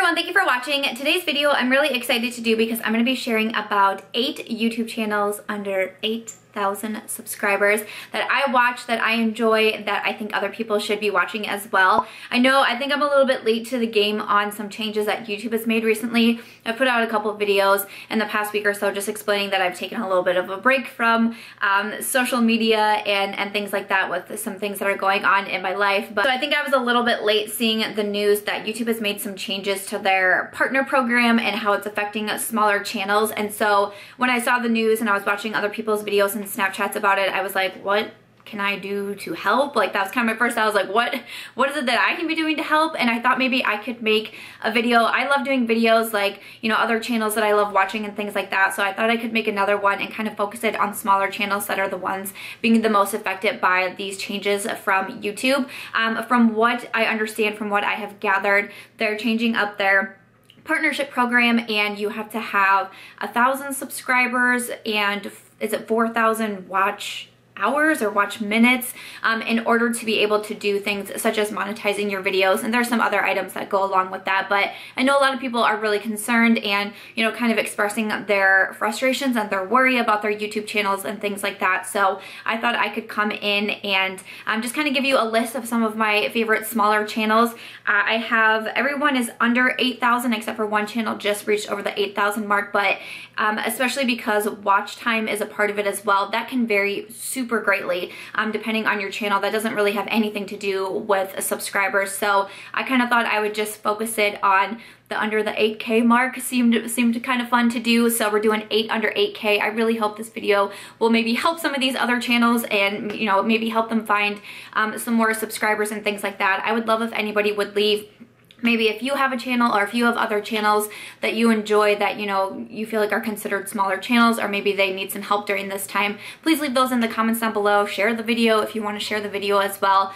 everyone, thank you for watching. Today's video I'm really excited to do because I'm going to be sharing about 8 YouTube channels under 8,000 subscribers that I watch, that I enjoy, that I think other people should be watching as well. I think I'm a little bit late to the game on some changes that YouTube has made recently. I put out a couple of videos in the past week or so just explaining that I've taken a little bit of a break from social media and things like that with some things that are going on in my life. But so I think I was a little bit late seeing the news that YouTube has made some changes to their partner program and how it's affecting smaller channels. And so when I saw the news and I was watching other people's videos and Snapchats about it, I was like, what can I do to help? Like, that was kind of my first, I was like, what is it that I can be doing to help? And I thought maybe I could make a video. I love doing videos like, you know, other channels that I love watching and things like that. So I thought I could make another one and kind of focus it on smaller channels that are the ones being the most affected by these changes from YouTube. From what I understand, from what I have gathered, they're changing up their partnership program, and you have to have 1,000 subscribers and is it 4,000 watch hours or watch minutes in order to be able to do things such as monetizing your videos. And there's some other items that go along with that, but I know a lot of people are really concerned and, you know, kind of expressing their frustrations and their worry about their YouTube channels and things like that. So I thought I could come in and just kind of give you a list of some of my favorite smaller channels. I have, everyone is under 8,000 except for one channel just reached over the 8,000 mark, but especially because watch time is a part of it as well. That can vary super greatly depending on your channel. That doesn't really have anything to do with subscribers. So I kind of thought I would just focus it on the under the 8K mark. Seemed kind of fun to do. So we're doing 8 under 8K. I really hope this video will maybe help some of these other channels and, you know, maybe help them find some more subscribers and things like that. I would love if anybody would leave, maybe if you have a channel or if you have other channels that you enjoy that, you know, you feel like are considered smaller channels, or maybe they need some help during this time, please leave those in the comments down below. Share the video if you want to share the video as well.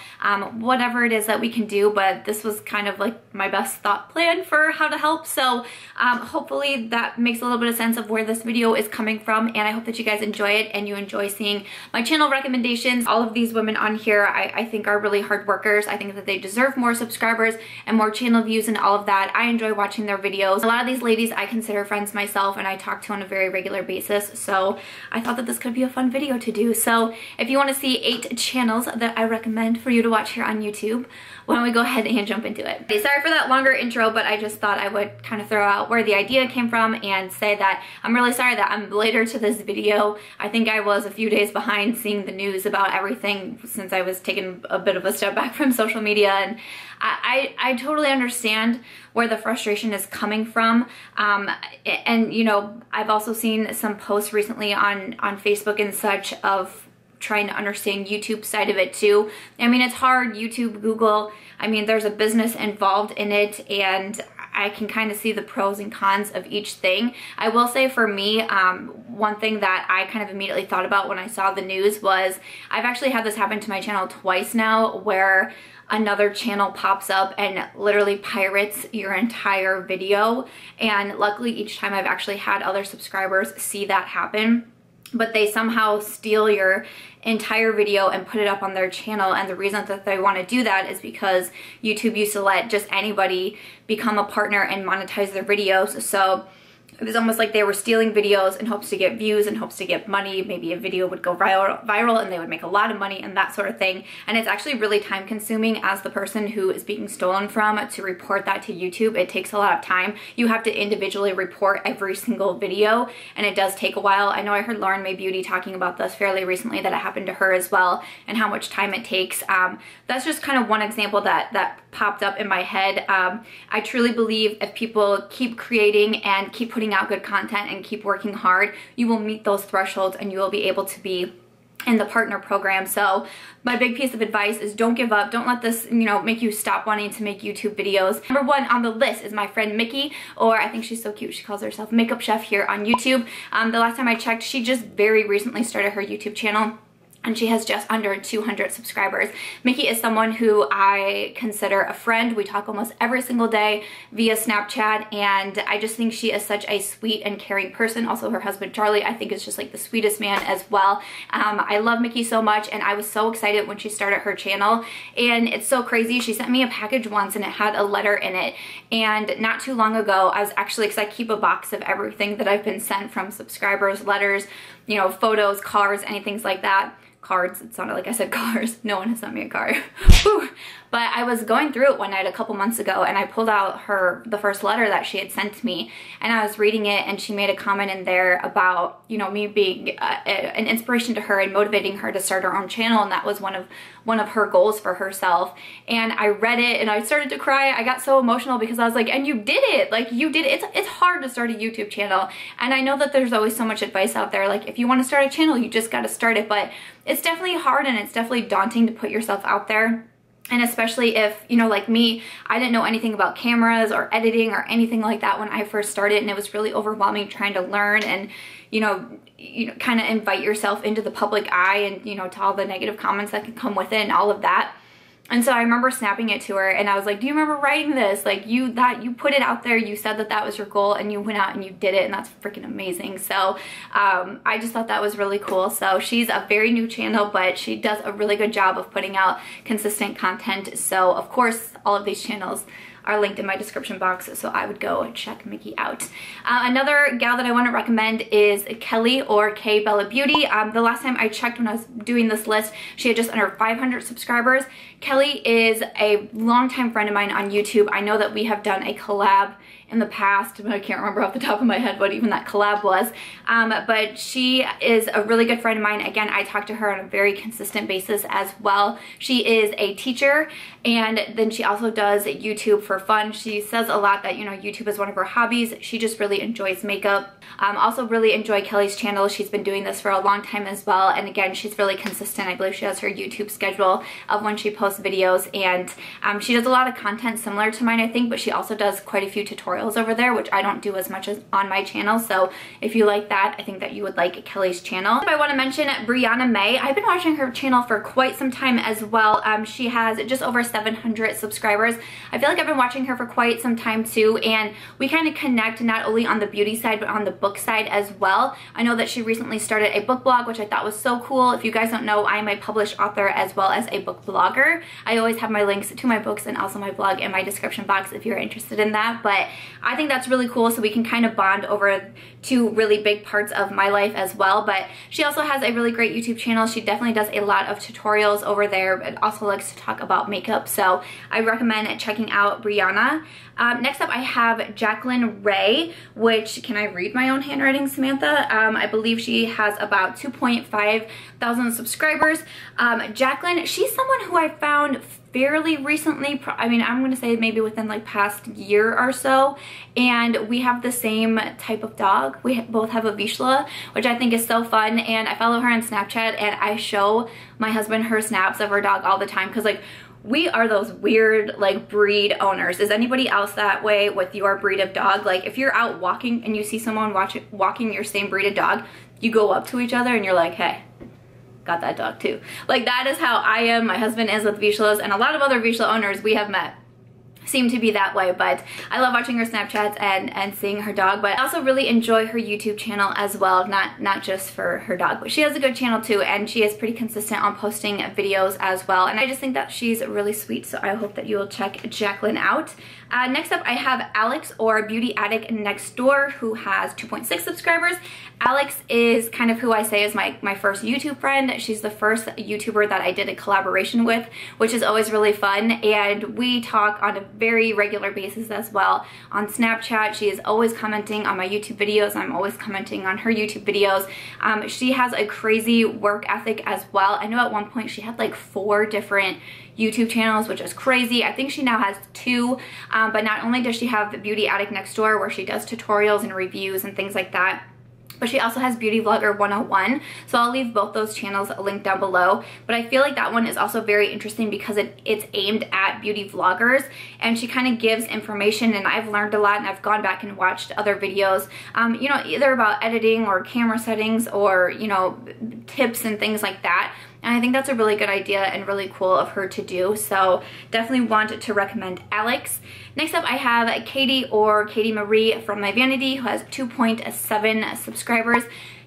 Whatever it is that we can do, but this was kind of like my best thought plan for how to help. So hopefully that makes a little bit of sense of where this video is coming from, and I hope that you guys enjoy it and you enjoy seeing my channel recommendations. All of these women on here I think are really hard workers. I think that they deserve more subscribers and more channel views and all of that. I enjoy watching their videos. A lot of these ladies I consider friends myself and I talk to on a very regular basis, so I thought that this could be a fun video to do. So if you want to see 8 channels that I recommend for you to watch here on YouTube, why don't we go ahead and jump into it. Okay, sorry for that longer intro, but I just thought I would kind of throw out where the idea came from and say that I'm really sorry that I'm later to this video. I think I was a few days behind seeing the news about everything since I was taking a bit of a step back from social media, and I totally understand where the frustration is coming from. And you know, I've also seen some posts recently on Facebook and such of trying to understand YouTube side of it too. I mean, it's hard. YouTube, Google, I mean, there's a business involved in it, and I can kind of see the pros and cons of each thing. I will say for me, one thing that I kind of immediately thought about when I saw the news was, I've actually had this happen to my channel twice now, where another channel pops up and literally pirates your entire video. And luckily each time I've actually had other subscribers see that happen, but they somehow steal your entire video and put it up on their channel. And the reason that they want to do that is because YouTube used to let just anybody become a partner and monetize their videos. So it was almost like they were stealing videos in hopes to get views, in hopes to get money. Maybe a video would go viral and they would make a lot of money and that sort of thing. And it's actually really time consuming as the person who is being stolen from to report that to YouTube. It takes a lot of time. You have to individually report every single video, and it does take a while. I know I heard KBellaBeauty talking about this fairly recently, that it happened to her as well, and how much time it takes. That's just kind of one example that popped up in my head. I truly believe if people keep creating and keep putting out good content and keep working hard, you will meet those thresholds and you will be able to be in the partner program. So my big piece of advice is don't give up. Don't let this, you know, make you stop wanting to make YouTube videos. Number 1 on the list is my friend Micki, or I think she's so cute, she calls herself Makeup Chef here on YouTube. The last time I checked, she just very recently started her YouTube channel. and she has just under 200 subscribers. Micki is someone who I consider a friend. We talk almost every single day via Snapchat, and I just think she is such a sweet and caring person. Also, her husband Charlie, I think, is just like the sweetest man as well. I love Micki so much, and I was so excited when she started her channel, and it's so crazy. She sent me a package once and it had a letter in it, and not too long ago, I was actually, because I keep a box of everything that I've been sent from subscribers, letters, you know, photos, cards, anything like that. Cards, it sounded like I said cars. No one has sent me a card. But I was going through it one night a couple months ago, and I pulled out the first letter that she had sent to me, and I was reading it, and she made a comment in there about, you know, me being an inspiration to her and motivating her to start her own channel, and that was one of her goals for herself. And I read it and I started to cry. I got so emotional because I was like, and you did it, like you did it. It's hard to start a YouTube channel, and I know that there's always so much advice out there, like if you want to start a channel, you just got to start it, but it's definitely hard and it's definitely daunting to put yourself out there. And especially if, you know, like me, I didn't know anything about cameras or editing or anything like that when I first started, and it was really overwhelming trying to learn and, you know, kind of invite yourself into the public eye and, you know, to all the negative comments that can come with it and all of that. And so I remember snapping it to her, and I was like, do you remember writing this? Like you put it out there, you said that that was your goal, and you went out and you did it, and that's freaking amazing. So I just thought that was really cool. So she's a very new channel, but she does a really good job of putting out consistent content. So of course, all of these channels are linked in my description box, so I would go check Micki out. Another gal that I want to recommend is Kelly, or KBellaBeauty. The last time I checked when I was doing this list, she had just under 500 subscribers. Kelly is a longtime friend of mine on YouTube. I know that we have done a collab in the past, but I can't remember off the top of my head what even that collab was. But she is a really good friend of mine. Again, I talk to her on a very consistent basis as well. She is a teacher, and then she also does YouTube for fun. She says a lot that, you know, YouTube is one of her hobbies. She just really enjoys makeup. Also really enjoy Kelly's channel. She's been doing this for a long time as well, and again, she's really consistent. I believe she has her YouTube schedule of when she posts videos, and she does a lot of content similar to mine, I think, but she also does quite a few tutorials over there, which I don't do as much as on my channel. So if you like that, I think that you would like Kelly's channel. I want to mention Brianna Mae. I've been watching her channel for quite some time as well. She has just over 700 subscribers. I feel like I've been watching her for quite some time too, and we kind of connect not only on the beauty side, but on the book side as well. I know that she recently started a book blog, which I thought was so cool. If you guys don't know, I'm a published author as well as a book blogger. I always have my links to my books and also my blog in my description box if you're interested in that, but I think that's really cool, so we can kind of bond over two really big parts of my life as well. But she also has a really great YouTube channel. She definitely does a lot of tutorials over there, but also likes to talk about makeup, so I recommend checking out Brianna. Next up, I have Jaclyn Rae, which, can I read my own handwriting, Samantha? I believe she has about 2.5 thousand subscribers. Jaclyn, she's someone who I found fairly recently. I mean, I'm gonna say maybe within like past year or so, and we have the same type of dog. We both have a Vizsla, which I think is so fun, and I follow her on Snapchat, and I show my husband her snaps of her dog all the time, because like we are those weird like breed owners. Is anybody else that way with your breed of dog? Like if you're out walking and you see someone walking your same breed of dog, you go up to each other and you're like, hey, got that dog too. Like that is how I am. My husband is with Vizslas, and a lot of other Vizsla owners we have met seem to be that way. But I love watching her Snapchats and seeing her dog, but I also really enjoy her YouTube channel as well, not just for her dog, but she has a good channel too, and she is pretty consistent on posting videos as well, and I just think that she's really sweet, so I hope that you will check Jaclyn out. Next up, I have Alex, or Beauty Addict Next Door, who has 2.6 subscribers. Alex is kind of who I say is my first YouTube friend. She's the first YouTuber that I did a collaboration with, which is always really fun, and we talk on a very regular basis as well on Snapchat. She is always commenting on my YouTube videos. I'm always commenting on her YouTube videos. She has a crazy work ethic as well. I know at one point she had like 4 different YouTube channels, which is crazy. I think she now has 2, but not only does she have the Beauty Addict Next Door, where she does tutorials and reviews and things like that, but she also has Beauty Vlogger 101, so I'll leave both those channels linked down below. But I feel like that one is also very interesting because it's aimed at beauty vloggers, and she kind of gives information, and I've learned a lot, and I've gone back and watched other videos, you know, either about editing or camera settings or, you know, tips and things like that. and I think that's a really good idea and really cool of her to do, so definitely want to recommend Alex. Next up I have Katie, or Katie Marie from my Vanity, who has 2.7 subscribers.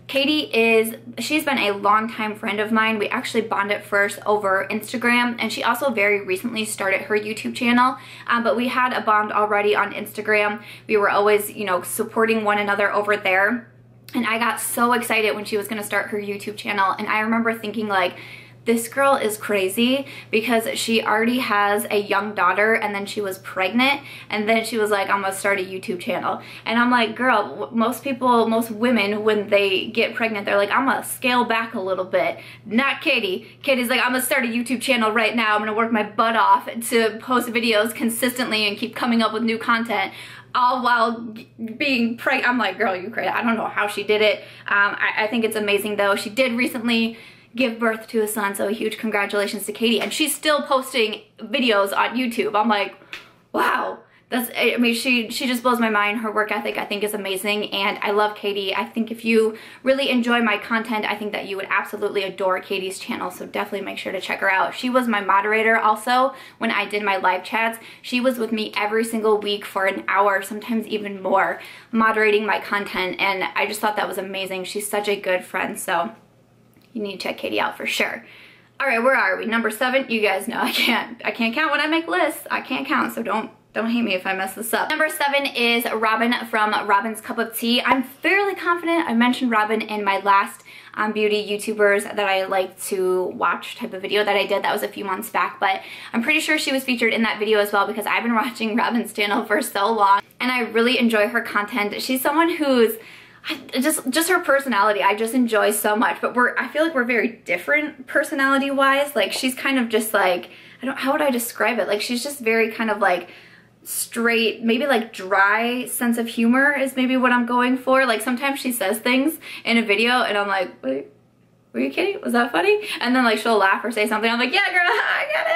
She's been a longtime friend of mine. We actually bonded first over Instagram, and she also very recently started her YouTube channel, but we had a bond already on Instagram. We were always, you know, supporting one another over there, and I got so excited when she was going to start her YouTube channel, and I remember thinking like, this girl is crazy, because she already has a young daughter, and then she was pregnant, and then she was like, I'm gonna start a YouTube channel. And I'm like, girl, most women, when they get pregnant, they're like, I'm gonna scale back a little bit. Not Katie. Katie's like, I'm gonna start a YouTube channel right now. I'm gonna work my butt off to post videos consistently and keep coming up with new content, all while being pregnant. I'm like, girl, you crazy. I don't know how she did it. I think it's amazing though. She did recently give birth to a son, so a huge congratulations to Katie, and she's still posting videos on YouTube. I'm like, wow, I mean, she just blows my mind. Her work ethic I think is amazing, and I love Katie. I think if you really enjoy my content, I think that you would absolutely adore Katie's channel, so definitely make sure to check her out. She was my moderator also when I did my live chats. She was with me every single week for an hour, sometimes even more, moderating my content, and I just thought that was amazing. She's such a good friend, so you need to check Katie out for sure. All right, where are we? Number 7. You guys know I can't count when I make lists. I can't count, so don't hate me if I mess this up. Number 7 is Robin from Robin's Cup of Tea. I'm fairly confident I mentioned Robin in my last beauty YouTubers that I like to watch type of video that I did. That was a few months back, but I'm pretty sure she was featured in that video as well, because I've been watching Robin's channel for so long, and I really enjoy her content. She's someone who's just her personality I just enjoy so much, but I feel like we're very different personality wise. Like, she's kind of just like, how would I describe it? Like, she's just very kind of like straight, maybe like dry sense of humor is maybe what I'm going for. Like, sometimes she says things in a video and I'm like, wait, were you kidding? Was that funny? And then like she'll laugh or say something. I'm like, yeah, girl, I got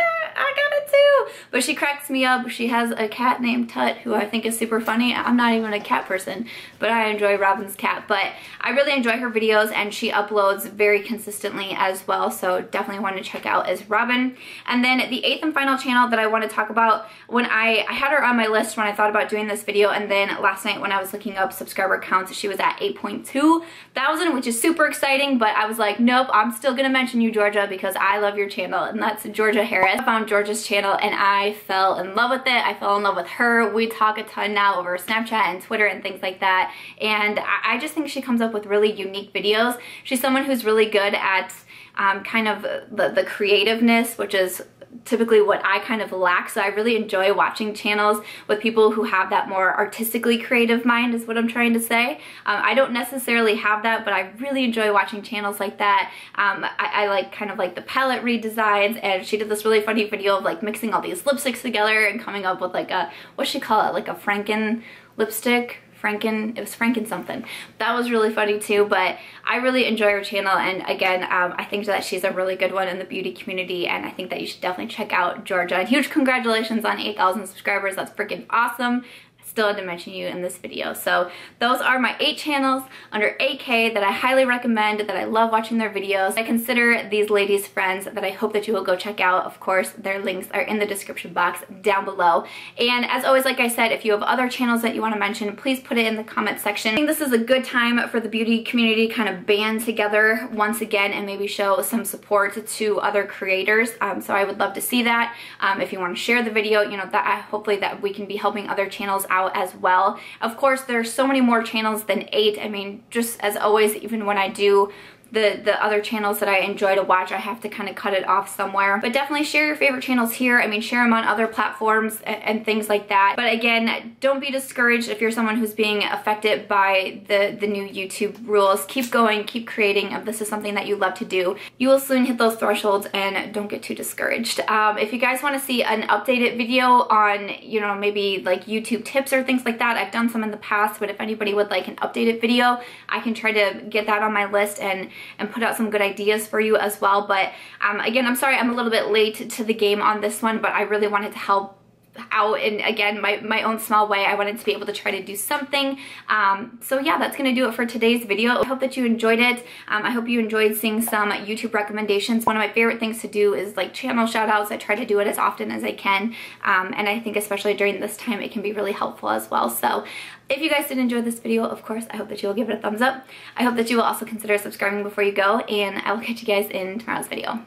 it too. But she cracks me up. She has a cat named Tut, who I think is super funny. I'm not even a cat person, but I enjoy Robin's cat. But I really enjoy her videos, and she uploads very consistently as well, so definitely want to check out as Robin. And then the 8th and final channel that I want to talk about, when I had her on my list when I thought about doing this video, and then last night when I was looking up subscriber counts, she was at 8.2 thousand, which is super exciting, but I was like, nope, I'm still gonna mention you, Georgia, because I love your channel, and that's Georgia Harris. I found Georgia's channel and I fell in love with it. I fell in love with her. We talk a ton now over Snapchat and Twitter and things like that, and I just think she comes up with really unique videos. She's someone who's really good at kind of the creativeness, which is typically what I kind of lack. So I really enjoy watching channels with people who have that more artistically creative mind, is what I'm trying to say. I don't necessarily have that, but I really enjoy watching channels like that. I like kind of like the palette redesigns, and she did this really funny video of like mixing all these lipsticks together and coming up with like a, what'd she call it? Like a Franken lipstick? It was Franken something. That was really funny too, but I really enjoy her channel, and again, I think that she's a really good one in the beauty community, and I think that you should definitely check out Georgia. And huge congratulations on 8,000 subscribers. That's freaking awesome. Still had to mention you in this video. So those are my 8 channels under 8K that I highly recommend, that I love watching their videos. I consider these ladies friends that I hope that you will go check out. Of course, their links are in the description box down below. And as always, like I said, if you have other channels that you want to mention, please put it in the comment section. I think this is a good time for the beauty community to kind of band together once again and maybe show some support to other creators. So I would love to see that. If you want to share the video, you know, that hopefully that we can be helping other channels out as well. Of course, there's so many more channels than 8. I mean, just as always, even when I do the other channels that I enjoy to watch, I have to kind of cut it off somewhere. But definitely share your favorite channels here. I mean, share them on other platforms and things like that. But again, don't be discouraged if you're someone who's being affected by the new YouTube rules. Keep going, keep creating. If this is something that you love to do, you will soon hit those thresholds, and don't get too discouraged. If you guys want to see an updated video on, you know, maybe like YouTube tips or things like that, I've done some in the past, but if anybody would like an updated video, I can try to get that on my list and put out some good ideas for you as well. But again, I'm sorry I'm a little bit late to the game on this one, but I really wanted to help out in, again, my own small way. I wanted to be able to try to do something. So yeah, that's gonna do it for today's video. I hope that you enjoyed it. I hope you enjoyed seeing some YouTube recommendations. One of my favorite things to do is like channel shout outs. I try to do it as often as I can. And I think especially during this time, it can be really helpful as well. So if you guys did enjoy this video, of course, I hope that you will give it a thumbs up. I hope that you will also consider subscribing before you go, and I will catch you guys in tomorrow's video.